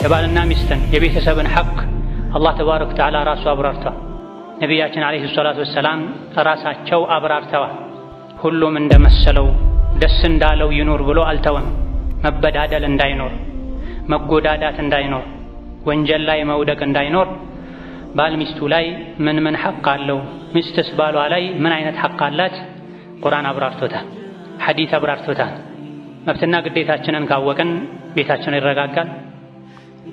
የባልና ሚስትን የቤተሰብን ሐቅ አላህ ተባረከ ወተዓላ ራሱ አብራርቷል። ነቢያችን ዓለይሂ ሰላቱ ወሰላም ራሳቸው አብራርተዋል። ሁሉም እንደመሰለው ደስ እንዳለው ይኑር ብሎ አልተወም። መበዳደል እንዳይኖር፣ መጎዳዳት እንዳይኖር፣ ወንጀል ላይ መውደቅ እንዳይኖር ባል ሚስቱ ላይ ምን ሐቅ አለው፣ ሚስትስ ባሏ ላይ ምን አይነት ሐቅ አላት ቁርአን አብራርቶታል፣ ሐዲስ አብራርቶታል። መብትና ግዴታችንን ካወቅን ቤታችን ይረጋጋል፣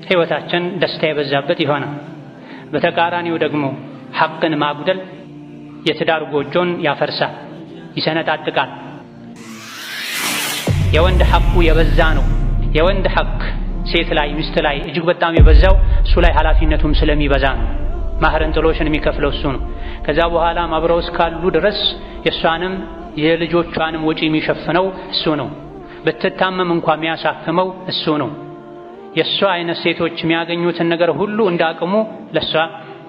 ሕይወታችን ደስታ የበዛበት ይሆናል። በተቃራኒው ደግሞ ሐቅን ማጉደል የትዳር ጎጆን ያፈርሳል፣ ይሰነጣጥቃል። የወንድ ሐቁ የበዛ ነው። የወንድ ሐቅ ሴት ላይ ሚስት ላይ እጅግ በጣም የበዛው እሱ ላይ ኃላፊነቱም ስለሚበዛ ነው። ማህርን ጥሎሽን የሚከፍለው እሱ ነው። ከዛ በኋላ አብረው እስካሉ ድረስ የእሷንም የልጆቿንም ወጪ የሚሸፍነው እሱ ነው። ብትታመም እንኳን የሚያሳክመው እሱ ነው። የእሷ አይነት ሴቶች የሚያገኙትን ነገር ሁሉ እንዳቅሙ ለእሷ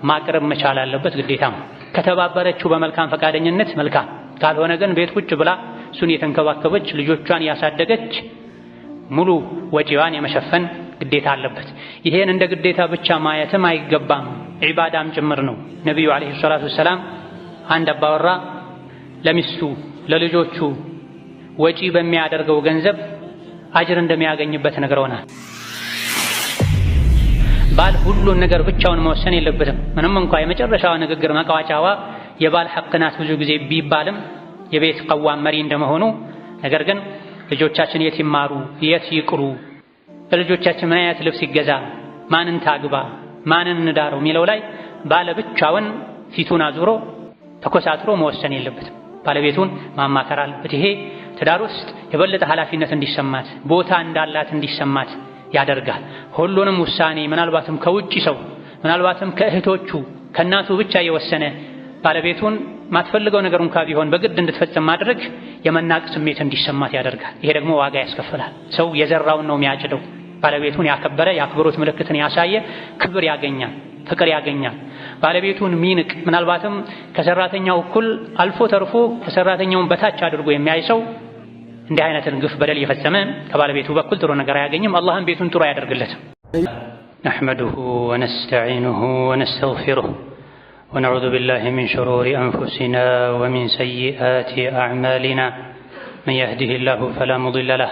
ማቅረብ መቻል አለበት፣ ግዴታ ነው። ከተባበረችው በመልካም ፈቃደኝነት መልካም፣ ካልሆነ ግን ቤት ቁጭ ብላ እሱን የተንከባከበች ልጆቿን ያሳደገች ሙሉ ወጪዋን የመሸፈን ግዴታ አለበት። ይሄን እንደ ግዴታ ብቻ ማየትም አይገባም፣ ዒባዳም ጭምር ነው። ነቢዩ ዓለይሂ ሰላቱ ወሰላም አንድ አባወራ ለሚስቱ ለልጆቹ ወጪ በሚያደርገው ገንዘብ አጅር እንደሚያገኝበት ነግረውናል። ባል ሁሉን ነገር ብቻውን መወሰን የለበትም። ምንም እንኳ የመጨረሻዋ ንግግር መቋጫዋ የባል ሐቅ ናት ብዙ ጊዜ ቢባልም የቤት ቀዋም መሪ እንደመሆኑ፣ ነገር ግን ልጆቻችን የት ይማሩ፣ የት ይቅሩ፣ ለልጆቻችን ምን አይነት ልብስ ይገዛ፣ ማንን ታግባ፣ ማንን እንዳረው የሚለው ላይ ባለ ብቻውን ፊቱን አዙሮ ተኮሳትሮ መወሰን የለበትም። ባለቤቱን ማማከር አለበት። ይሄ ትዳር ውስጥ የበለጠ ኃላፊነት እንዲሰማት ቦታ እንዳላት እንዲሰማት ያደርጋል። ሁሉንም ውሳኔ ምናልባትም ከውጪ ሰው ምናልባትም ከእህቶቹ ከእናቱ ብቻ የወሰነ ባለቤቱን ማትፈልገው ነገር እንኳ ቢሆን በግድ እንድትፈጽም ማድረግ የመናቅ ስሜት እንዲሰማት ያደርጋል። ይሄ ደግሞ ዋጋ ያስከፍላል። ሰው የዘራውን ነው የሚያጭደው። ባለቤቱን ያከበረ የአክብሮት ምልክትን ያሳየ ክብር ያገኛል፣ ፍቅር ያገኛል። ባለቤቱን ሚንቅ ምናልባትም ከሰራተኛው እኩል አልፎ ተርፎ ከሰራተኛውን በታች አድርጎ የሚያይ ሰው እንዲህ አይነትን ግፍ በደል የፈጸመ ከባለቤቱ በኩል ጥሩ ነገር አያገኝም። አላህም ቤቱን ጥሩ አያደርግለትም። ነሕመዱሁ ወነስተዒኑሁ ወነስተግፊሩህ ونعوذ بالله من شرور أنفسنا ومن سيئات أعمالنا من يهده الله فلا مضل له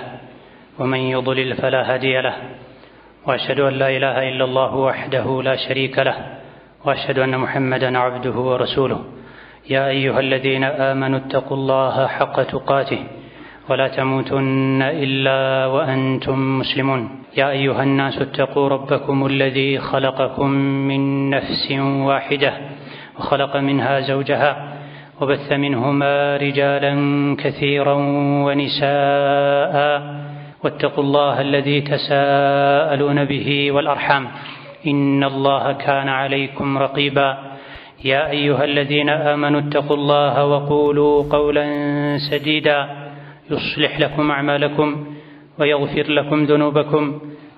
ومن يضلل فلا هادي له وأشهد أن لا إله إلا الله وحده لا شريك له وأشهد أن محمدا عبده ورسوله يا أيها الذين آمنوا اتقوا الله حق تقاته ولا تموتن إلا وأنتم مسلمون يا أيها الناس اتقوا ربكم الذي خلقكم من نفس واحدة وخلق منها زوجها وبث منهما رجالا كثيرا ونساء واتقوا الله الذي تساءلون به والأرحام إن الله كان عليكم رقيبا يا أيها الذين آمنوا اتقوا الله وقولوا قولا سديدا يصلح لكم أعمالكم ويغفر لكم ذنوبكم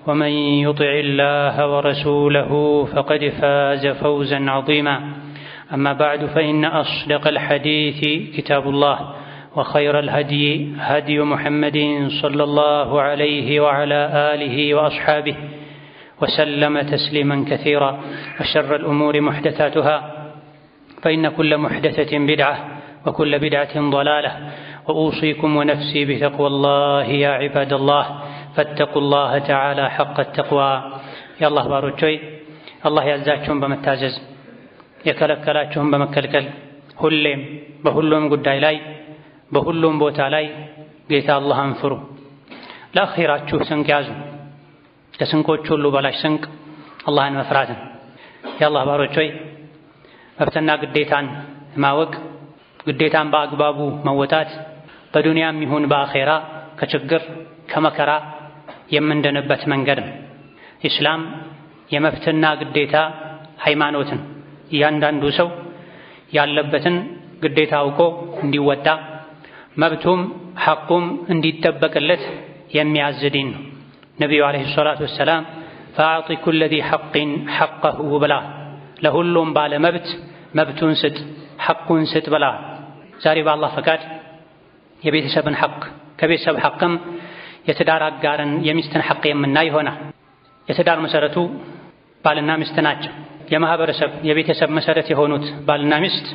ومن يطع الله ورسوله فقد فاز فوزا عظيما أما بعد فإن أصدق الحديث كتاب الله وخير الهدي هدي محمد صلى الله عليه وعلى آله وأصحابه وسلم تسليما كثيرا وشر الأمور محدثاتها فإن كل محدثة بدعة وكل بدعة ضلالة وأوصيكم ونفسي بتقوى الله يا عباد الله فاتقوا الله تعالى حق التقوى يا الله باروچوي الله ያዛችሁን በመታዘዝ የከለከላችሁን በመከልከል ሁሌም በሁሉም ጉዳይ ላይ በሁሉም ቦታ ላይ ጌታ አላህን ፍሩ። ለአኺራችሁ ስንቅ ያዙ። ከስንቆች ሁሉ በላሽ ስንቅ አላህን መፍራት ነው። የአላህ ባሮቾይ መብትና ግዴታን ማወቅ፣ ግዴታን በአግባቡ መወጣት በዱንያም ይሁን በአኼራ ከችግር ከመከራ የምንድንበት መንገድ ነው። ኢስላም የመብትና ግዴታ ሃይማኖትን እያንዳንዱ ሰው ያለበትን ግዴታ አውቆ እንዲወጣ መብቱም ሐቁም እንዲጠበቅለት የሚያዝ ዲን ነው። ነቢዩ ዓለይሂ ሰላቱ ወሰላም ፈአዕጢ ኩለ ዚ ሐቅን ሐቀሁ ብላ፣ ለሁሉም ባለ መብት መብቱን ስጥ፣ ሐቁን ስጥ ብላ። ዛሬ በአላህ ፈቃድ የቤተሰብን ሐቅ ከቤተሰብ ሐቅም የትዳር አጋርን የሚስትን ሐቅ የምናይ ይሆናል። የትዳር መሰረቱ ባልና ሚስት ናቸው። የማህበረሰብ የቤተሰብ መሰረት የሆኑት ባልና ሚስት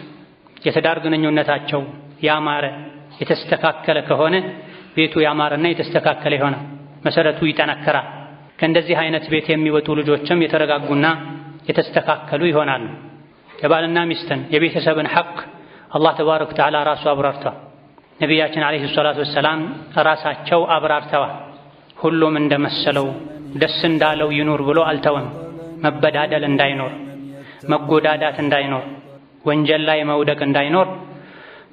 የትዳር ግንኙነታቸው ያማረ የተስተካከለ ከሆነ ቤቱ ያማረና የተስተካከለ ይሆናል። መሰረቱ ይጠነክራል። ከእንደዚህ አይነት ቤት የሚወጡ ልጆችም የተረጋጉና የተስተካከሉ ይሆናሉ። የባልና ሚስትን የቤተሰብን ሐቅ አላህ ተባረከ ወተዓላ ራሱ አብራርተዋል። ነቢያችን ዓለይሂ ሰላቱ ወሰላም ራሳቸው አብራርተዋል። ሁሉም እንደመሰለው ደስ እንዳለው ይኑር ብሎ አልተወም። መበዳደል እንዳይኖር፣ መጎዳዳት እንዳይኖር፣ ወንጀል ላይ መውደቅ እንዳይኖር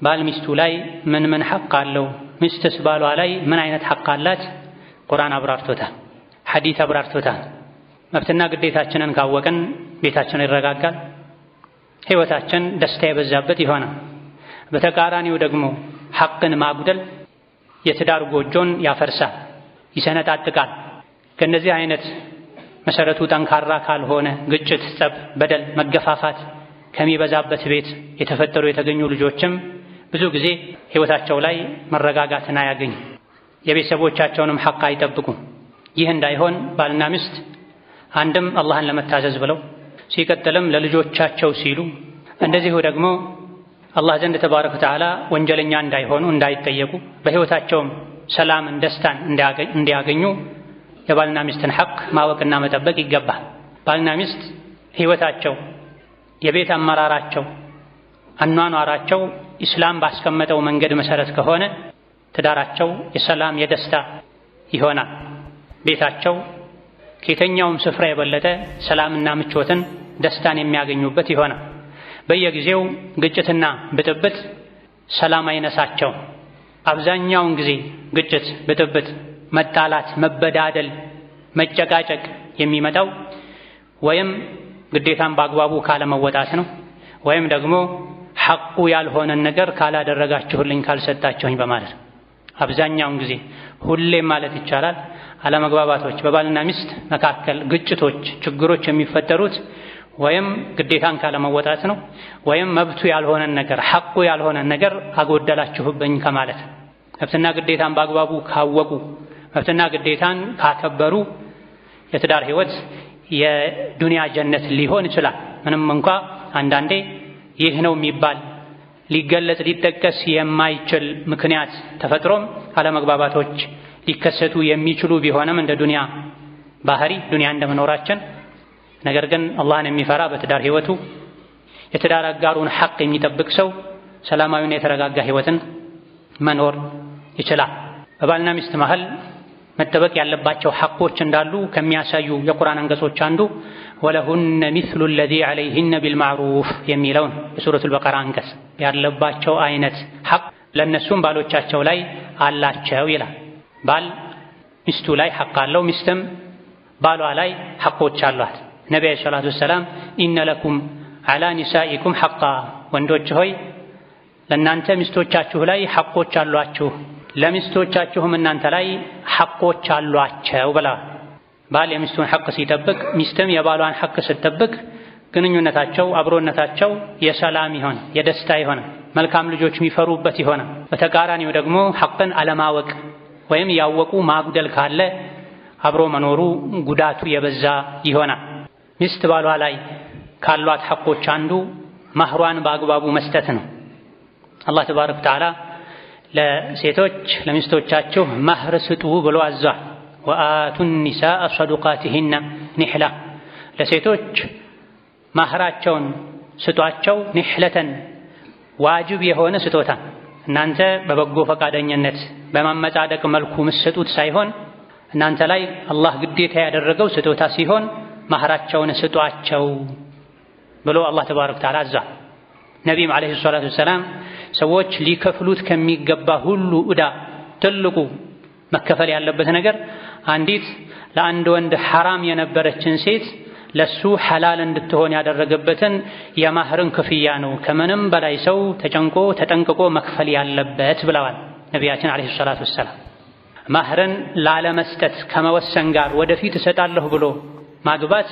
ባል ሚስቱ ላይ ምን ምን ሐቅ አለው፣ ሚስትስ ባሏ ላይ ምን አይነት ሐቅ አላት ቁርአን አብራርቶታል፣ ሐዲስ አብራርቶታል። መብትና ግዴታችንን ካወቅን ቤታችን ይረጋጋል፣ ህይወታችን ደስታ የበዛበት ይሆናል። በተቃራኒው ደግሞ ሐቅን ማጉደል የትዳር ጎጆን ያፈርሳል፣ ይሰነጣጥቃል። ከእነዚህ አይነት መሰረቱ ጠንካራ ካልሆነ ግጭት፣ ጸብ፣ በደል፣ መገፋፋት ከሚበዛበት ቤት የተፈጠሩ የተገኙ ልጆችም ብዙ ጊዜ ህይወታቸው ላይ መረጋጋትን አያገኙ፣ የቤተሰቦቻቸውንም ሐቅ አይጠብቁም። ይህ እንዳይሆን ባልና ሚስት አንድም አላህን ለመታዘዝ ብለው ሲቀጥልም ለልጆቻቸው ሲሉ እንደዚሁ ደግሞ አላህ ዘንድ ተባረከ ወተዓላ ወንጀለኛ እንዳይሆኑ እንዳይጠየቁ በህይወታቸውም ሰላምን ደስታን እንዲያገኙ የባልና ሚስትን ሐቅ ማወቅና መጠበቅ ይገባል። ባልና ሚስት ህይወታቸው የቤት አመራራቸው አኗኗራቸው ኢስላም ባስቀመጠው መንገድ መሰረት ከሆነ ትዳራቸው የሰላም የደስታ ይሆናል። ቤታቸው ከየትኛውም ስፍራ የበለጠ ሰላምና ምቾትን ደስታን የሚያገኙበት ይሆናል። በየጊዜው ግጭትና ብጥብጥ ሰላም አይነሳቸው። አብዛኛውን ጊዜ ግጭት፣ ብጥብጥ፣ መጣላት፣ መበዳደል፣ መጨቃጨቅ የሚመጣው ወይም ግዴታን በአግባቡ ካለመወጣት ነው ወይም ደግሞ ሐቁ ያልሆነን ነገር ካላደረጋችሁልኝ ካልሰጣችሁኝ በማለት አብዛኛውን ጊዜ ሁሌም ማለት ይቻላል አለመግባባቶች በባልና ሚስት መካከል ግጭቶች፣ ችግሮች የሚፈጠሩት ወይም ግዴታን ካለመወጣት ነው ወይም መብቱ ያልሆነን ነገር ሐቁ ያልሆነን ነገር አጎደላችሁብኝ ከማለት። መብትና ግዴታን በአግባቡ ካወቁ መብትና ግዴታን ካከበሩ የትዳር ህይወት የዱንያ ጀነት ሊሆን ይችላል። ምንም እንኳ አንዳንዴ ይህ ነው የሚባል ሊገለጽ ሊጠቀስ የማይችል ምክንያት ተፈጥሮም አለመግባባቶች ሊከሰቱ የሚችሉ ቢሆንም እንደ ዱንያ ባህሪ ዱንያ እንደመኖራችን ነገር ግን አላህን የሚፈራ በትዳር ህይወቱ የትዳር አጋሩን ሐቅ የሚጠብቅ ሰው ሰላማዊና የተረጋጋ ህይወትን መኖር ይችላል። በባልና ሚስት መሃል መጠበቅ ያለባቸው ሐቆች እንዳሉ ከሚያሳዩ የቁርአን አንቀጾች አንዱ ወለሁነ ሚስሉ الذي عليهن بالمعروف የሚለውን የሱረቱል በቀራ አንቀጽ ያለባቸው አይነት ሐቅ ለነሱም ባሎቻቸው ላይ አላቸው ይላል። ባል ሚስቱ ላይ ሐቅ አለው፣ ሚስትም ባሏ ላይ ሐቆች አሏት። ነብዩ ሰለላሁ ዐለይሂ ወሰለም ኢነ ለኩም ዐላ ኒሳኢኩም ሐቃ፣ ወንዶች ሆይ ለእናንተ ሚስቶቻችሁ ላይ ሐቆች አሏችሁ፣ ለሚስቶቻችሁም እናንተ ላይ ሐቆች አሏቸው ብለዋል። ባል የሚስቱን ሐቅ ሲጠብቅ ሚስትም የባሏን ሐቅ ስትጠብቅ ግንኙነታቸው አብሮነታቸው የሰላም ይሆን የደስታ ይሆን መልካም ልጆች የሚፈሩበት ይሆን። በተቃራኒው ደግሞ ሐቅን አለማወቅ ወይም ያወቁ ማጉደል ካለ አብሮ መኖሩ ጉዳቱ የበዛ ይሆናል። ሚስት ባሏ ላይ ካሏት ሐቆች አንዱ ማህሯን በአግባቡ መስጠት ነው። አላህ ተባረከ ወተዓላ ለሴቶች ለሚስቶቻችሁ ማህር ስጡ ብሎ አዟል። ወአቱ ኒሳአ ሰዱቃቲሂነ ኒሕላ፣ ለሴቶች ማህራቸውን ስጧቸው ኒሕለተን ዋጅብ የሆነ ስጦታ። እናንተ በበጎ ፈቃደኝነት በማመጻደቅ መልኩ መስጡት ሳይሆን እናንተ ላይ አላህ ግዴታ ያደረገው ስጦታ ሲሆን ማህራቸውን ስጧቸው ብሎ አላህ ተባረከ ወተዓላ አዟል። ነቢይም ዓለይሂ ሰላቱ ወሰላም ሰዎች ሊከፍሉት ከሚገባ ሁሉ ዕዳ ትልቁ መከፈል ያለበት ነገር አንዲት ለአንድ ወንድ ሐራም የነበረችን ሴት ለሱ ሐላል እንድትሆን ያደረገበትን የማህርን ክፍያ ነው ከምንም በላይ ሰው ተጨንቆ ተጠንቅቆ መክፈል ያለበት ብለዋል ነቢያችን ዓለይሂ ሰላቱ ወሰላም። ማህርን ላለመስጠት ከመወሰን ጋር ወደፊት እሰጣለሁ ብሎ ማግባት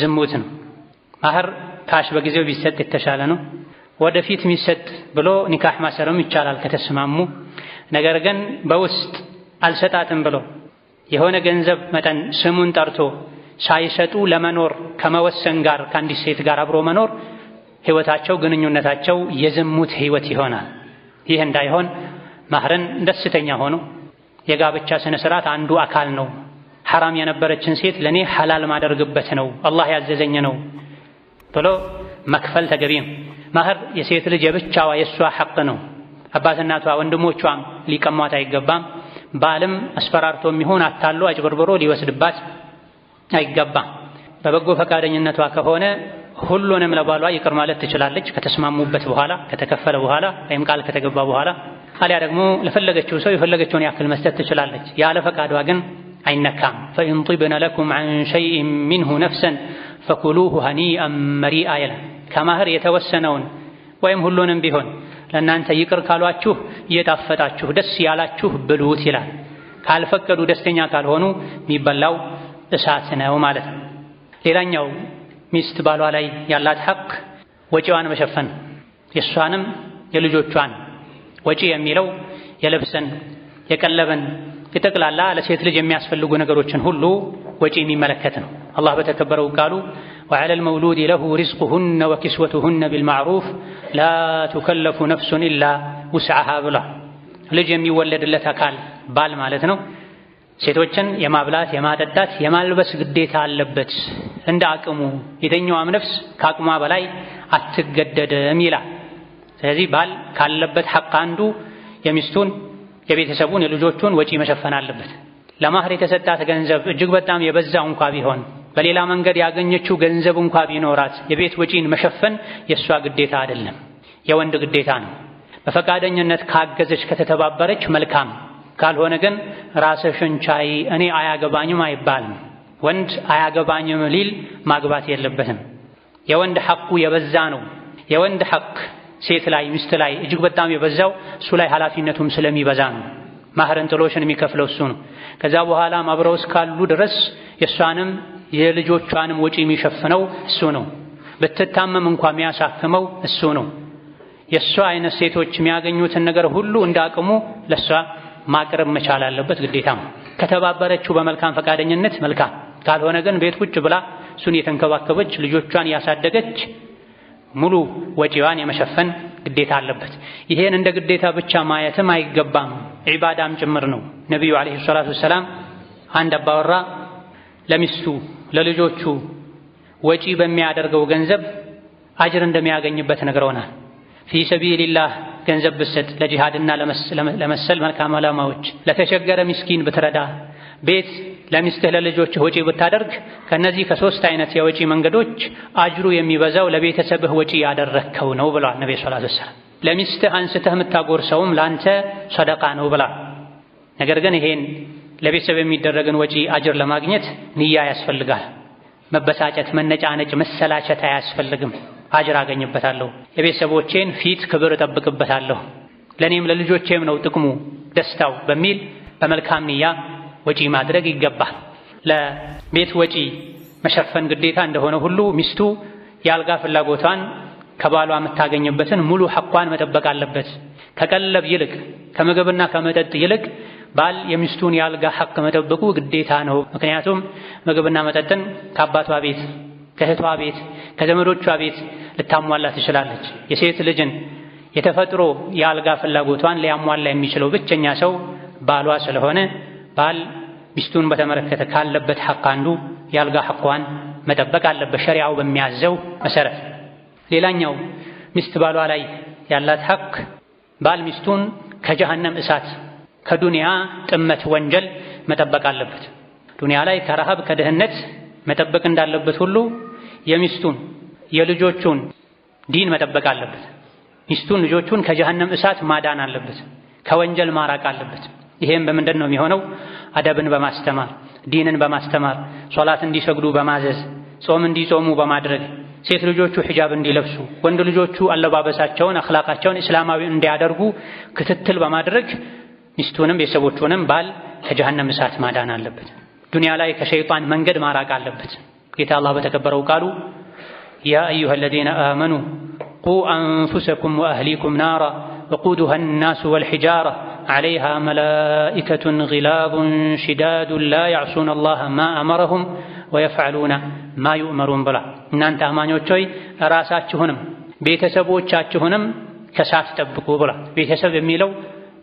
ዝሙት ነው። ማህር ካሽ በጊዜው ቢሰጥ የተሻለ ነው። ወደፊት የሚሰጥ ብሎ ኒካህ ማሰርም ይቻላል ከተስማሙ። ነገር ግን በውስጥ አልሰጣትም ብሎ የሆነ ገንዘብ መጠን ስሙን ጠርቶ ሳይሰጡ ለመኖር ከመወሰን ጋር ከአንዲት ሴት ጋር አብሮ መኖር ህይወታቸው ግንኙነታቸው የዝሙት ህይወት ይሆናል። ይህ እንዳይሆን ማህርን ደስተኛ ሆኖ የጋብቻ ስነ ስርዓት አንዱ አካል ነው፣ ሐራም የነበረችን ሴት ለኔ ሐላል ማደርግበት ነው፣ አላህ ያዘዘኝ ነው ብሎ መክፈል ተገቢ ነው። ማህር የሴት ልጅ የብቻዋ የሷ ሐቅ ነው። አባት እናቷ ወንድሞቿም ሊቀሟት አይገባም። ባልም አስፈራርቶም ይሁን አታሎ አጭበርብሮ ሊወስድባት አይገባም። በበጎ ፈቃደኝነቷ ከሆነ ሁሉንም ለባሏ ይቅር ማለት ትችላለች፣ ከተስማሙበት በኋላ ከተከፈለ በኋላ ወይም ቃል ከተገባ በኋላ። አሊያ ደግሞ ለፈለገችው ሰው የፈለገችውን ያክል መስጠት ትችላለች። ያለ ፈቃዷ ግን አይነካም። ፈኢን ጢብነ ለኩም ዐን ሸይኢን ሚንሁ ነፍሰን ፈኩሉሁ ሀኒአን መሪአ ይላል። ከማህር የተወሰነውን ወይም ሁሉንም ቢሆን ለእናንተ ይቅር ካሏችሁ እየጣፈጣችሁ ደስ ያላችሁ ብሉት ይላል። ካልፈቀዱ ደስተኛ ካልሆኑ የሚበላው እሳት ነው ማለት ነው። ሌላኛው ሚስት ባሏ ላይ ያላት ሐቅ ወጪዋን መሸፈን፣ የሷንም የልጆቿን ወጪ የሚለው የልብስን፣ የቀለብን፣ የጠቅላላ ለሴት ልጅ የሚያስፈልጉ ነገሮችን ሁሉ ወጪ የሚመለከት ነው። አላህ በተከበረው ቃሉ وعلى المولود له رزقهن وكسوتهن بالمعروف لا تكلف نفس إلا وسعها ብሏል። ልጅ የሚወለድለት አካል ባል ማለት ነው። ሴቶችን የማብላት የማጠጣት የማልበስ ግዴታ አለበት እንደ አቅሙ። የትኛውም ነፍስ ከአቅሟ በላይ አትገደድም ይላል። ስለዚህ ባል ካለበት ሐቅ አንዱ የሚስቱን፣ የቤተሰቡን፣ የልጆቹን ወጪ መሸፈን አለበት። ለማህር የተሰጣት ገንዘብ እጅግ በጣም የበዛው እንኳ ቢሆን በሌላ መንገድ ያገኘችው ገንዘብ እንኳ ቢኖራት የቤት ወጪን መሸፈን የእሷ ግዴታ አይደለም፣ የወንድ ግዴታ ነው። በፈቃደኝነት ካገዘች ከተተባበረች መልካም፣ ካልሆነ ግን ራስሽን ቻይ እኔ አያገባኝም አይባልም። ወንድ አያገባኝም ሊል ማግባት የለበትም። የወንድ ሐቁ የበዛ ነው። የወንድ ሐቅ ሴት ላይ ሚስት ላይ እጅግ በጣም የበዛው እሱ ላይ ኃላፊነቱም ስለሚበዛ ነው። ማህርን ጥሎሽን የሚከፍለው እሱ ነው። ከዛ በኋላም አብረው እስካሉ ድረስ የእሷንም የልጆቿንም ወጪ የሚሸፍነው እሱ ነው። ብትታመም እንኳን የሚያሳክመው እሱ ነው። የእሷ አይነት ሴቶች የሚያገኙትን ነገር ሁሉ እንዳቅሙ ለእሷ ማቅረብ መቻል አለበት፣ ግዴታም። ከተባበረችው በመልካም ፈቃደኝነት መልካም፣ ካልሆነ ግን ቤት ቁጭ ብላ እሱን የተንከባከበች ልጆቿን ያሳደገች ሙሉ ወጪዋን የመሸፈን ግዴታ አለበት። ይሄን እንደ ግዴታ ብቻ ማየትም አይገባም፣ ዒባዳም ጭምር ነው። ነቢዩ ዓለይሂ ሰላቱ ወሰላም አንድ አባወራ ለሚስቱ ለልጆቹ ወጪ በሚያደርገው ገንዘብ አጅር እንደሚያገኝበት ነግረውናል። ፊ ሰቢልላህ ገንዘብ ብትሰጥ፣ ለጂሃድና ለመሰል መልካም ዓላማዎች ለተቸገረ ምስኪን ብትረዳ፣ ቤት ለሚስትህ ለልጆችህ ወጪ ብታደርግ፣ ከነዚህ ከሶስት አይነት የወጪ መንገዶች አጅሩ የሚበዛው ለቤተሰብህ ወጪ ያደረግከው ነው ብለዋል ነብዩ ሰለላሁ ዐለይሂ ወሰለም። ለሚስትህ አንስተህ የምታጎርሰውም ላንተ ሰደቃ ነው ብለዋል። ነገር ግን ይሄን ለቤተሰብ የሚደረግን ወጪ አጅር ለማግኘት ንያ ያስፈልጋል። መበሳጨት፣ መነጫነጭ፣ መሰላቸት አያስፈልግም። አጅር አገኝበታለሁ፣ የቤተሰቦቼን ፊት ክብር እጠብቅበታለሁ፣ ለኔም ለልጆቼም ነው ጥቅሙ ደስታው በሚል በመልካም ንያ ወጪ ማድረግ ይገባል። ለቤት ወጪ መሸፈን ግዴታ እንደሆነ ሁሉ ሚስቱ የአልጋ ፍላጎቷን ከባሏ የምታገኝበትን ሙሉ ሐቋን መጠበቅ አለበት። ከቀለብ ይልቅ ከምግብና ከመጠጥ ይልቅ ባል የሚስቱን የአልጋ ሐቅ መጠበቁ ግዴታ ነው። ምክንያቱም ምግብና መጠጥን ከአባቷ ቤት፣ ከእህቷ ቤት፣ ከዘመዶቿ ቤት ልታሟላ ትችላለች። የሴት ልጅን የተፈጥሮ የአልጋ ፍላጎቷን ሊያሟላ የሚችለው ብቸኛ ሰው ባሏ ስለሆነ ባል ሚስቱን በተመለከተ ካለበት ሐቅ አንዱ የአልጋ ሐቋን መጠበቅ አለበት ሸሪዓው በሚያዘው መሰረት። ሌላኛው ሚስት ባሏ ላይ ያላት ሐቅ ባል ሚስቱን ከጀሃነም እሳት ከዱንያ ጥመት ወንጀል መጠበቅ አለበት። ዱንያ ላይ ከረሃብ ከድህነት መጠበቅ እንዳለበት ሁሉ የሚስቱን የልጆቹን ዲን መጠበቅ አለበት። ሚስቱን ልጆቹን ከጀሃነም እሳት ማዳን አለበት፣ ከወንጀል ማራቅ አለበት። ይሄም በምንድን ነው የሚሆነው? አደብን በማስተማር ዲንን በማስተማር ሶላት እንዲሰግዱ በማዘዝ ጾም እንዲጾሙ በማድረግ ሴት ልጆቹ ሒጃብ እንዲለብሱ ወንድ ልጆቹ አለባበሳቸውን አኽላቃቸውን እስላማዊ እንዲያደርጉ ክትትል በማድረግ ሚስቱንም ቤተሰቦቹንም ባል ከጀሃነም እሳት ማዳን አለበት። ዱንያ ላይ ከሸይጣን መንገድ ማራቅ አለበት። ጌታ አላህ በተከበረው ቃሉ ያ አዩሃ አለዚነ አመኑ ቁ አንፉሰኩም ወአህሊኩም ናራ ወቁዱሃ ናሱ ወልሒጃራ ዐለይሃ መላኢከቱን ጊላዙን ሽዳዱን ላ ያዕሱነ አላህ ማ አመረሁም ወየፍዐሉነ ማ ዩእመሩን ብላ እናንተ አማኞች ሆይ ራሳችሁንም ቤተሰቦቻችሁንም ከእሳት ጠብቁ ብላ። ቤተሰብ የሚለው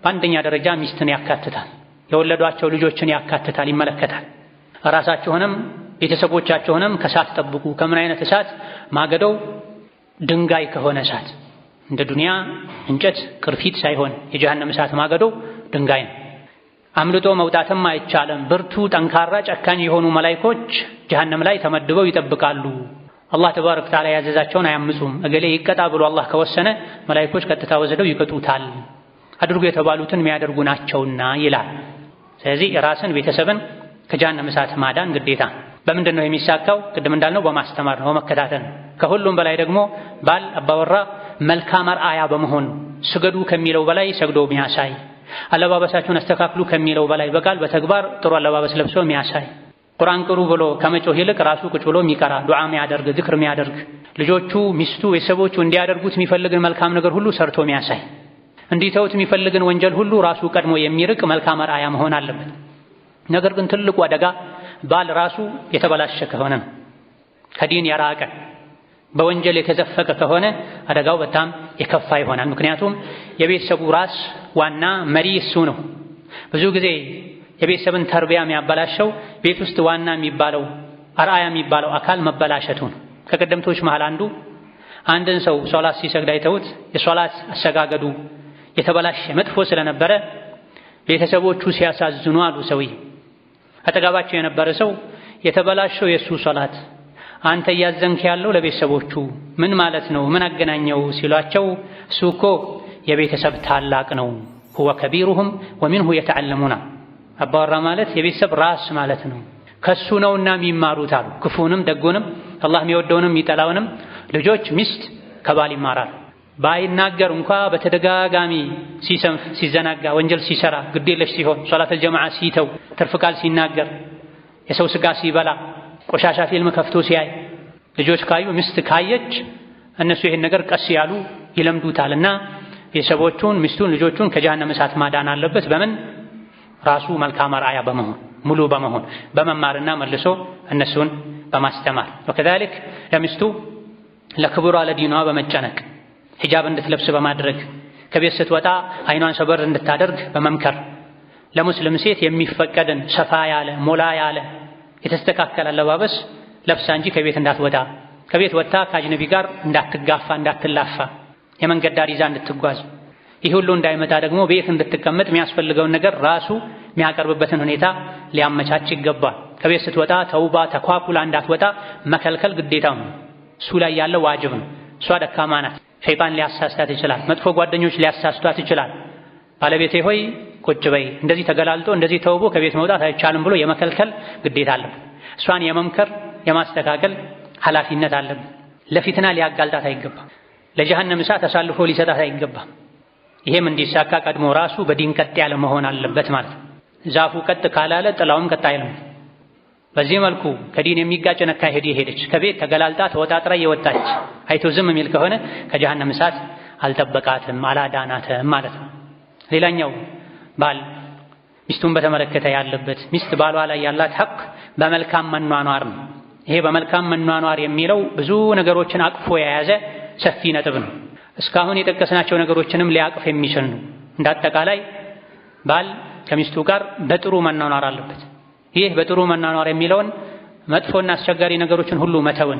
በአንደኛ ደረጃ ሚስትን ያካትታል፣ የወለዷቸው ልጆችን ያካትታል፣ ይመለከታል። ራሳችሁንም ቤተሰቦቻችሁንም ከእሳት ጠብቁ። ከምን አይነት እሳት? ማገዶው ድንጋይ ከሆነ እሳት፣ እንደ ዱንያ እንጨት ቅርፊት ሳይሆን የጀሃነም እሳት ማገዶው ድንጋይ ነው። አምልጦ መውጣትም አይቻልም። ብርቱ፣ ጠንካራ፣ ጨካኝ የሆኑ መላኢኮች ጀሃነም ላይ ተመድበው ይጠብቃሉ። አላህ ተባረከ ወተዓላ ያዘዛቸውን አያምፁም። እገሌ ይቀጣ ብሎ አላህ ከወሰነ መላኢኮች ቀጥታ ወስደው ይቀጡታል። አድርጉ የተባሉትን የሚያደርጉ ናቸውና ይላል። ስለዚህ ራስን ቤተሰብን ከጀሃነም እሳት ማዳን ግዴታ። በምንድን ነው የሚሳካው? ቅድም እንዳልነው በማስተማር ነው፣ በመከታተል ነው። ከሁሉም በላይ ደግሞ ባል አባወራ መልካም አርአያ በመሆን ስገዱ ከሚለው በላይ ሰግዶ የሚያሳይ፣ አለባበሳችሁን አስተካክሉ ከሚለው በላይ በቃል በተግባር ጥሩ አለባበስ ለብሶ የሚያሳይ፣ ቁርአን ቅሩ ብሎ ከመጮህ ይልቅ ራሱ ቁጭ ብሎ የሚቀራ፣ ዱዓ የሚያደርግ፣ ዝክር የሚያደርግ፣ ልጆቹ፣ ሚስቱ፣ ቤተሰቦቹ እንዲያደርጉት የሚፈልግን መልካም ነገር ሁሉ ሰርቶ የሚያሳይ፣ እንዲተውት የሚፈልግን ወንጀል ሁሉ ራሱ ቀድሞ የሚርቅ መልካም አርአያ መሆን አለበት። ነገር ግን ትልቁ አደጋ ባል ራሱ የተበላሸ ከሆነ ነው። ከዲን የራቀ በወንጀል የተዘፈቀ ከሆነ አደጋው በጣም የከፋ ይሆናል። ምክንያቱም የቤተሰቡ ራስ ዋና መሪ እሱ ነው። ብዙ ጊዜ የቤተሰብን ተርቢያ የሚያበላሸው ቤት ውስጥ ዋና የሚባለው አርአያ የሚባለው አካል መበላሸቱ ነው። ከቀደምቶች መሃል አንድን ሰው ሶላት ሲሰግድ አይተውት የሶላት አሰጋገዱ የተበላሸ መጥፎ ስለነበረ ቤተሰቦቹ ሲያሳዝኑ አሉ ሰውዬ አጠገባቸው የነበረ ሰው የተበላሸው የሱ ሶላት አንተ እያዘንክ ያለው ለቤተሰቦቹ ምን ማለት ነው? ምን አገናኘው ሲሏቸው እሱ እኮ የቤተሰብ ታላቅ ነው። ሁወ ከቢሩሁም ወሚንሁ የተዓለሙና አባወራ ማለት የቤተሰብ ራስ ማለት ነው። ከሱ ነውና የሚማሩት አሉ። ክፉንም ደጉንም አላህ የሚወደውንም የሚጠላውንም ልጆች፣ ሚስት ከባል ይማራሉ። ባይናገር እንኳ በተደጋጋሚ ሲሰንፍ፣ ሲዘናጋ፣ ወንጀል ሲሰራ፣ ግዴለሽ ሲሆን፣ ሶላተል ጀማዓ ሲተው፣ ትርፍ ቃል ሲናገር፣ የሰው ስጋ ሲበላ፣ ቆሻሻ ፊልም ከፍቶ ሲያይ፣ ልጆች ካዩ፣ ሚስት ካየች እነሱ ይሄን ነገር ቀስ ያሉ ይለምዱታልና ቤተሰቦቹን፣ ሚስቱን፣ ልጆቹን ከጀሃነም እሳት ማዳን አለበት። በምን? ራሱ መልካም አርአያ በመሆን ሙሉ በመሆን በመማርና መልሶ እነሱን በማስተማር ወከዛሊክ ለሚስቱ ለክብሯ ለዲኗ በመጨነቅ ሂጃብ እንድትለብስ በማድረግ ከቤት ስትወጣ አይኗን ሰበር እንድታደርግ በመምከር ለሙስሊም ሴት የሚፈቀድን ሰፋ ያለ ሞላ ያለ የተስተካከለ አለባበስ ለብሳ እንጂ ከቤት እንዳትወጣ፣ ከቤት ወጥታ ከአጅነቢ ጋር እንዳትጋፋ እንዳትላፋ፣ የመንገድ ዳር ይዛ እንድትጓዝ፣ ይህ ሁሉ እንዳይመጣ ደግሞ ቤት እንድትቀመጥ የሚያስፈልገውን ነገር ራሱ የሚያቀርብበትን ሁኔታ ሊያመቻች ይገባል። ከቤት ስትወጣ ተውባ ተኳኩላ እንዳትወጣ መከልከል ግዴታው ነው። እሱ ላይ ያለው ዋጅብ ነው። እሷ ደካማ ናት። ሸይጣን ሊያሳስታት ይችላል። መጥፎ ጓደኞች ሊያሳስቷት ይችላል። ባለቤቴ ሆይ ቁጭ በይ፣ እንደዚህ ተገላልጦ እንደዚህ ተውቦ ከቤት መውጣት አይቻልም ብሎ የመከልከል ግዴታ አለብን። እሷን የመምከር የማስተካከል ኃላፊነት አለብን። ለፊትና ሊያጋልጣት አይገባም። ለጀሃነም እሳት አሳልፎ ሊሰጣት አይገባም። ይሄም እንዲሳካ ቀድሞ ራሱ በዲን ቀጥ ያለ መሆን አለበት ማለት ነው። ዛፉ ቀጥ ካላለ ጥላውም ቀጥ አይልም። በዚህ መልኩ ከዲን የሚጋጭ አካሄድ የሄደች ከቤት ተገላልጣ ተወጣጥራ የወጣች አይቶ ዝም የሚል ከሆነ ከጀሃነም እሳት አልጠበቃትም አላዳናትም ማለት ነው። ሌላኛው ባል ሚስቱን በተመለከተ ያለበት ሚስት ባሏ ላይ ያላት ሐቅ በመልካም መኗኗር ነው። ይሄ በመልካም መኗኗር የሚለው ብዙ ነገሮችን አቅፎ የያዘ ሰፊ ነጥብ ነው። እስካሁን የጠቀስናቸው ነገሮችንም ሊያቅፍ የሚችል ነው። እንዳጠቃላይ ባል ከሚስቱ ጋር በጥሩ መኗኗር አለበት። ይህ በጥሩ መኗኗር የሚለውን መጥፎና አስቸጋሪ ነገሮችን ሁሉ መተውን፣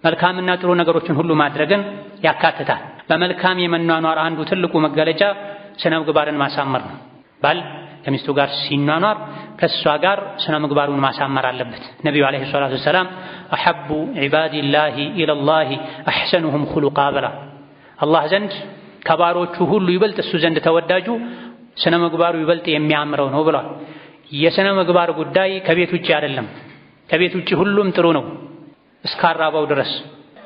መልካምና ጥሩ ነገሮችን ሁሉ ማድረግን ያካትታል። በመልካም የመኗኗር አንዱ ትልቁ መገለጫ ስነ ምግባርን ማሳመር ነው። ባል ከሚስቱ ጋር ሲኗኗር ከእሷ ጋር ስነ ምግባሩን ማሳመር አለበት። ነቢዩ ዓለይሂ ሰላቱ ወሰላም አሐቡ ዒባዲላሂ ኢለላሂ አሕሰኑሁም ኹሉቃ ብላ አላህ ዘንድ ከባሮቹ ሁሉ ይበልጥ እሱ ዘንድ ተወዳጁ ስነ ምግባሩ ይበልጥ የሚያምረው ነው ብሏል። የስነ ምግባር ጉዳይ ከቤት ውጭ አይደለም። ከቤት ውጭ ሁሉም ጥሩ ነው እስካራባው ድረስ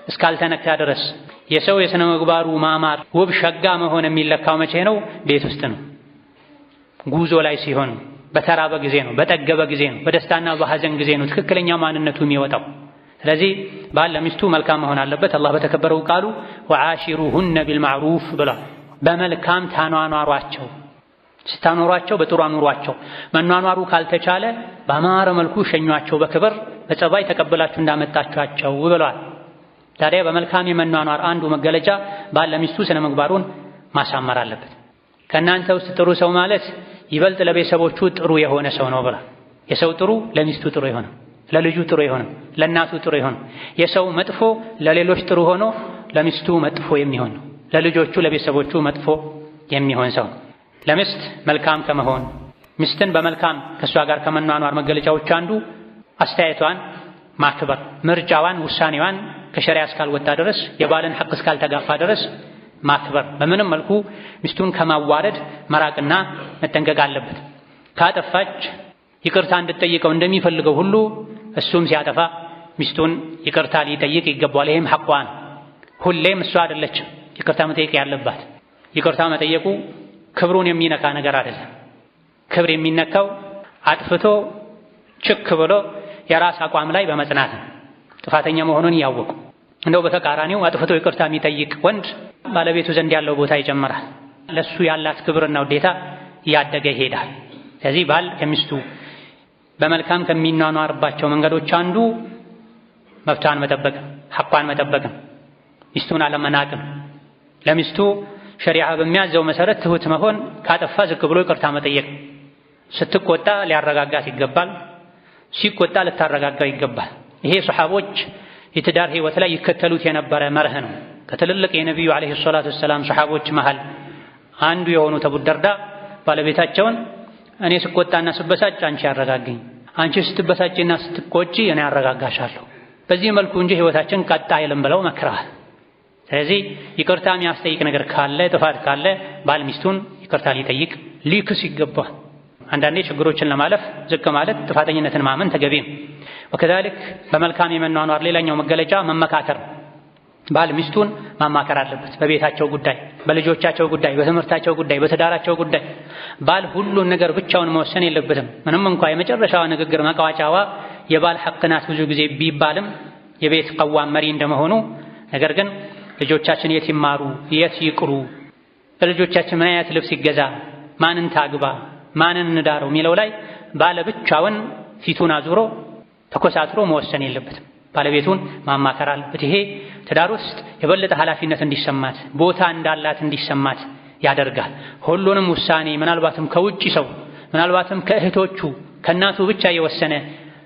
እስካልተነካ ድረስ። የሰው የስነ ምግባሩ ማማር ውብ ሸጋ መሆን የሚለካው መቼ ነው? ቤት ውስጥ ነው። ጉዞ ላይ ሲሆን፣ በተራበ ጊዜ ነው፣ በጠገበ ጊዜ ነው፣ በደስታና በሐዘን ጊዜ ነው ትክክለኛ ማንነቱ የሚወጣው። ስለዚህ ባል ለሚስቱ መልካም መሆን አለበት። አላህ በተከበረው ቃሉ ወዓሺሩሁነ ቢልማዕሩፍ ብሏል። በመልካም ታኗኗሯቸው። ስታኖሯቸው በጥሩ አኑሯቸው። መኗኗሩ ካልተቻለ በአማረ መልኩ ሸኟቸው፣ በክብር በጸባይ ተቀበላችሁ እንዳመጣችኋቸው ብለዋል። ታዲያ በመልካም የመኗኗር አንዱ መገለጫ ባል ለሚስቱ ስነ ምግባሩን ማሳመር አለበት። ከእናንተ ውስጥ ጥሩ ሰው ማለት ይበልጥ ለቤተሰቦቹ ጥሩ የሆነ ሰው ነው ብላ። የሰው ጥሩ ለሚስቱ ጥሩ የሆነ፣ ለልጁ ጥሩ የሆነ፣ ለእናቱ ጥሩ የሆነ። የሰው መጥፎ ለሌሎች ጥሩ ሆኖ ለሚስቱ መጥፎ የሚሆን ነው። ለልጆቹ ለቤተሰቦቹ መጥፎ የሚሆን ሰው። ለሚስት መልካም ከመሆን ሚስትን በመልካም ከእሷ ጋር ከመኗኗር መገለጫዎች አንዱ አስተያየቷን ማክበር፣ ምርጫዋን፣ ውሳኔዋን ከሸሪዓ እስካልወጣ ድረስ የባልን ሐቅ እስካልተጋፋ ድረስ ማክበር። በምንም መልኩ ሚስቱን ከማዋረድ መራቅና መጠንቀቅ አለበት። ካጠፋች ይቅርታ እንድትጠይቀው እንደሚፈልገው ሁሉ እሱም ሲያጠፋ ሚስቱን ይቅርታ ሊጠይቅ ይገባዋል። ይሄም ሐቋ ነው። ሁሌም እሷ አይደለችም ይቅርታ መጠየቅ ያለባት። ይቅርታ መጠየቁ ክብሩን የሚነካ ነገር አይደለም። ክብር የሚነካው አጥፍቶ ችክ ብሎ የራስ አቋም ላይ በመጽናት ነው፣ ጥፋተኛ መሆኑን እያወቁ። እንደው በተቃራኒው አጥፍቶ ይቅርታ የሚጠይቅ ወንድ ባለቤቱ ዘንድ ያለው ቦታ ይጨምራል። ለሱ ያላት ክብርና ውዴታ እያደገ ይሄዳል። ስለዚህ ባል ከሚስቱ በመልካም ከሚኗኗርባቸው መንገዶች አንዱ መብቷን መጠበቅ፣ ሐቋን መጠበቅ፣ ሚስቱን አለመናቅም። ለሚስቱ ሸሪዓ በሚያዘው መሰረት ትሁት መሆን፣ ካጠፋ ዝቅ ብሎ ይቅርታ መጠየቅ። ስትቆጣ ሊያረጋጋት ይገባል፣ ሲቆጣ ልታረጋጋው ይገባል። ይሄ ሶሐቦች የትዳር ህይወት ላይ ይከተሉት የነበረ መርህ ነው። ከትልልቅ የነቢዩ ዓለይሂ ሰላቱ ወሰላም ሶሐቦች መሃል አንዱ የሆኑት አቡ ደርዳ ባለቤታቸውን እኔ ስቆጣና ስበሳጭ አንቺ ያረጋግኝ፣ አንቺ ስትበሳጭና ስትቆጪ እኔ ያረጋጋሻለሁ፣ በዚህ መልኩ እንጂ ህይወታችን ቀጣ አይልም ብለው መክረዋል። ስለዚህ ይቅርታ የሚያስጠይቅ ነገር ካለ፣ ጥፋት ካለ ባል ሚስቱን ይቅርታ ሊጠይቅ ሊክስ ይገባል። አንዳንዴ ችግሮችን ለማለፍ ዝቅ ማለት ጥፋተኝነትን ማመን ተገቢ ነው። ወከዛሊክ በመልካም የመኗኗር ሌላኛው መገለጫ መመካከር። ባል ሚስቱን ማማከር አለበት በቤታቸው ጉዳይ፣ በልጆቻቸው ጉዳይ፣ በትምህርታቸው ጉዳይ፣ በትዳራቸው ጉዳይ። ባል ሁሉን ነገር ብቻውን መወሰን የለበትም። ምንም እንኳ የመጨረሻዋ ንግግር መቃወጫዋ የባል ሐቅ ናት ብዙ ጊዜ ቢባልም የቤት ቀዋም መሪ እንደመሆኑ፣ ነገር ግን ልጆቻችን የት ይማሩ፣ የት ይቅሩ፣ ለልጆቻችን ምን አይነት ልብስ ይገዛ፣ ማንን ታግባ፣ ማንን እንዳረው የሚለው ላይ ባለ ብቻውን ፊቱን አዙሮ ተኮሳትሮ መወሰን የለበትም። ባለቤቱን ማማከር አለበት። ይሄ ትዳር ውስጥ የበለጠ ኃላፊነት እንዲሰማት፣ ቦታ እንዳላት እንዲሰማት ያደርጋል። ሁሉንም ውሳኔ ምናልባትም ከውጪ ሰው፣ ምናልባትም ከእህቶቹ ከእናቱ ብቻ የወሰነ